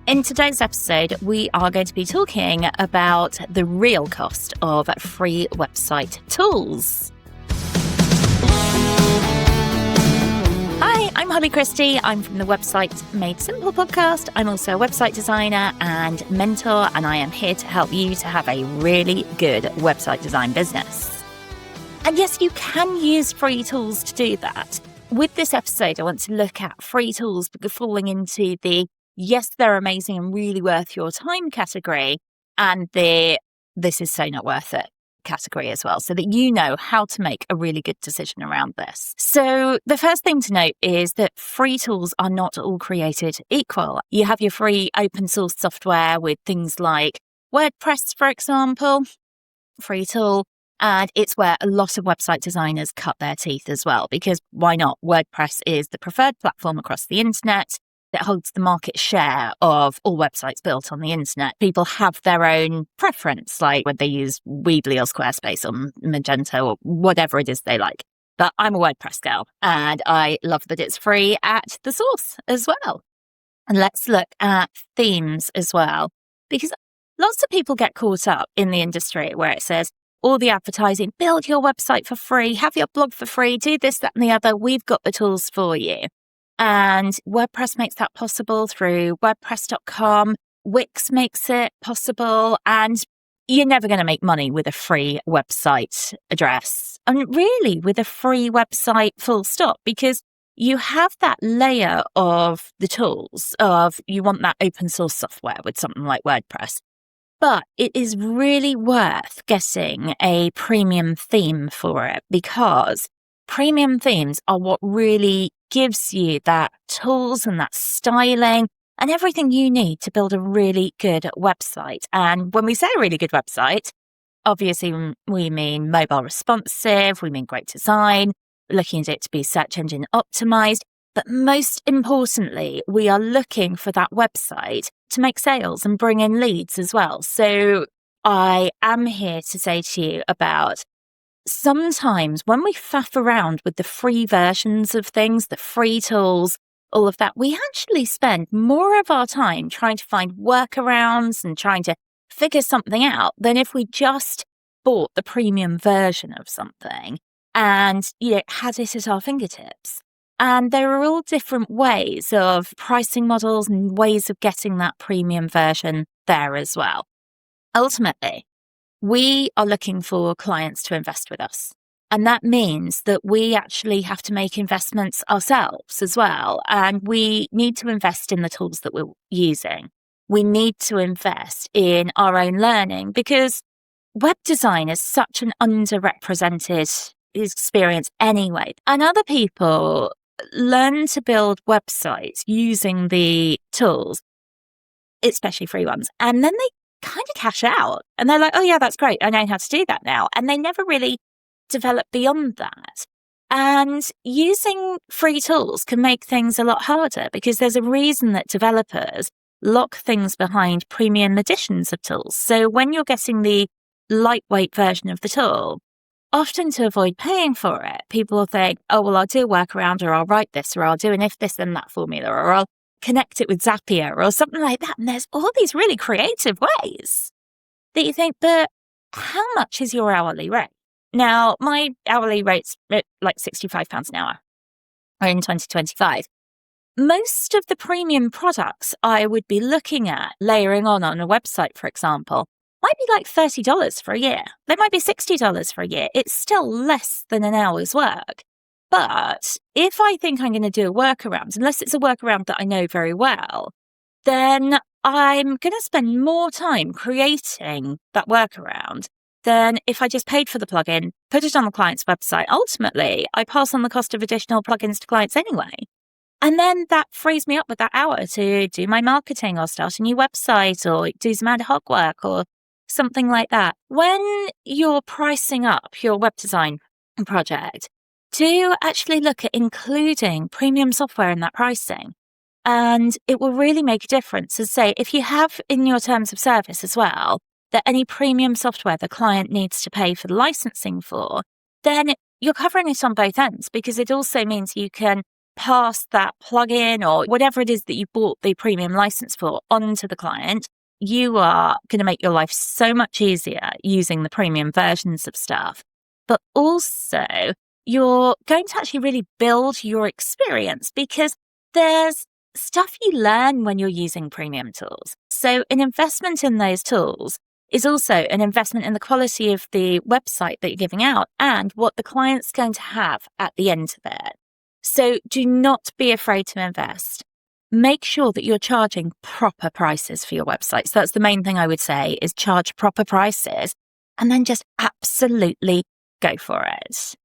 In today's episode, we are going to be talking about the real cost of free website tools. Hi, I'm Holly Christie. I'm from the Website Made Simple podcast. I'm also a website designer and mentor, and I am here to help you to have a really good website design business. And yes, you can use free tools to do that. With this episode, I want to look at free tools falling into the yes, they're amazing and really worth your time category, and the this is so not worth it category as well, so that you know how to make a really good decision around this. So the first thing to note is that free tools are not all created equal. You have your free open source software with things like WordPress, for example, free tool. And it's where a lot of website designers cut their teeth as well, because why not? WordPress is the preferred platform across the internet. It holds the market share of all websites built on the internet. People have their own preference, like whether they use Weebly or Squarespace or Magento or whatever it is they like. But I'm a WordPress girl, and I love that it's free at the source as well. And let's look at themes as well, because lots of people get caught up in the industry where it says, all the advertising, build your website for free, have your blog for free, do this, that, and the other. We've got the tools for you. And WordPress makes that possible through WordPress.com. Wix makes it possible. And you're never going to make money with a free website address. And really with a free website full stop, because you have that layer of the tools of you want that open source software with something like WordPress. But it is really worth getting a premium theme for it, because premium themes are what really gives you that tools and that styling and everything you need to build a really good website. And when we say a really good website, obviously we mean mobile responsive, we mean great design, looking at it to be search engine optimized. But most importantly, we are looking for that website to make sales and bring in leads as well. So I am here to say to you about sometimes when we faff around with the free versions of things, the free tools, all of that, we actually spend more of our time trying to find workarounds and trying to figure something out than if we just bought the premium version of something and, had it at our fingertips. And there are all different ways of pricing models and ways of getting that premium version there as well. Ultimately, we are looking for clients to invest with us. And that means that we actually have to make investments ourselves as well. And we need to invest in the tools that we're using. We need to invest in our own learning, because web design is such an underrepresented experience anyway. And other people learn to build websites using the tools, especially free ones, and then they kind of cash out and they're like, oh yeah, that's great, I know how to do that now. And they never really develop beyond that. And using free tools can make things a lot harder, because there's a reason that developers lock things behind premium editions of tools. So when you're getting the lightweight version of the tool, often to avoid paying for it, people will think, oh, well, I'll do a workaround, or I'll write this, or I'll do an if this then that formula, or I'll connect it with Zapier or something like that. And there's all these really creative ways that you think, but how much is your hourly rate? Now, my hourly rate's like £65 an hour in 2025. Most of the premium products I would be looking at layering on a website, for example, might be like $30 for a year. They might be $60 for a year. It's still less than an hour's work. But if I think I'm going to do a workaround, unless it's a workaround that I know very well, then I'm going to spend more time creating that workaround than if I just paid for the plugin, put it on the client's website. Ultimately, I pass on the cost of additional plugins to clients anyway. And then that frees me up with that hour to do my marketing or start a new website or do some ad hoc work or something like that. When you're pricing up your web design project, do actually look at including premium software in that pricing. And it will really make a difference. As say, if you have in your terms of service as well, that any premium software the client needs to pay for the licensing for, then you're covering it on both ends, because it also means you can pass that plugin or whatever it is that you bought the premium license for onto the client, you are going to make your life so much easier using the premium versions of stuff. But also, you're going to actually really build your experience because there's stuff you learn when you're using premium tools. So an investment in those tools is also an investment in the quality of the website that you're giving out and what the client's going to have at the end of it. So do not be afraid to invest. Make sure that you're charging proper prices for your website. So that's the main thing I would say, is charge proper prices and then just absolutely go for it.